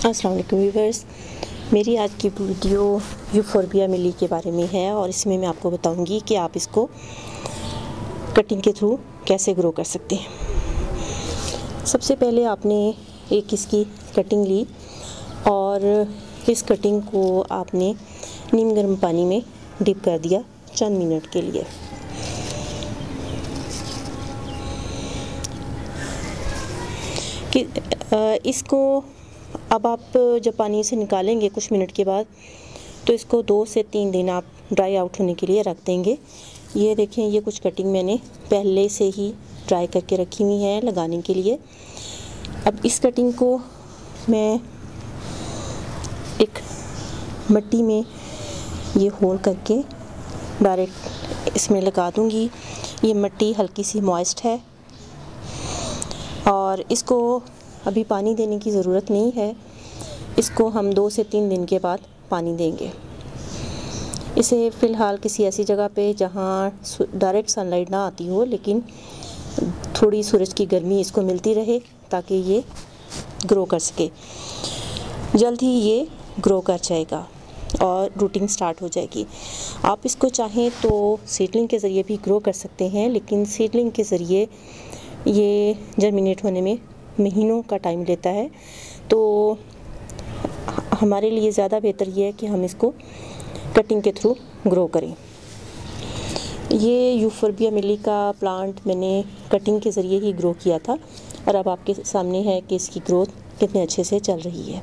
अस्सलाम वालेकुम व्यूअर्स, मेरी आज की वीडियो यूफोर्बिया मिली के बारे में है और इसमें मैं आपको बताऊंगी कि आप इसको कटिंग के थ्रू कैसे ग्रो कर सकते हैं। सबसे पहले आपने एक इसकी कटिंग ली और इस कटिंग को आपने नीम गर्म पानी में डिप कर दिया चंद मिनट के लिए। इसको अब आप जब पानी से निकालेंगे कुछ मिनट के बाद, तो इसको 2 से 3 दिन आप ड्राई आउट होने के लिए रख देंगे। ये देखें, ये कुछ कटिंग मैंने पहले से ही ड्राई करके रखी हुई है लगाने के लिए। अब इस कटिंग को मैं एक मिट्टी में ये होल करके डायरेक्ट इसमें लगा दूंगी। ये मिट्टी हल्की सी मॉइस्ट है और इसको अभी पानी देने की ज़रूरत नहीं है। इसको हम 2 से 3 दिन के बाद पानी देंगे। इसे फ़िलहाल किसी ऐसी जगह पे जहाँ डायरेक्ट सनलाइट ना आती हो, लेकिन थोड़ी सूरज की गर्मी इसको मिलती रहे ताकि ये ग्रो कर सके। जल्द ही ये ग्रो कर जाएगा और रूटिंग स्टार्ट हो जाएगी। आप इसको चाहें तो सीडलिंग के ज़रिए भी ग्रो कर सकते हैं, लेकिन सीडलिंग के ज़रिए ये जर्मिनेट होने में महीनों का टाइम लेता है। तो हमारे लिए ज़्यादा बेहतर ये है कि हम इसको कटिंग के थ्रू ग्रो करें। ये यूफोर्बिया मिली का प्लांट मैंने कटिंग के ज़रिए ही ग्रो किया था और अब आपके सामने है कि इसकी ग्रोथ कितने अच्छे से चल रही है।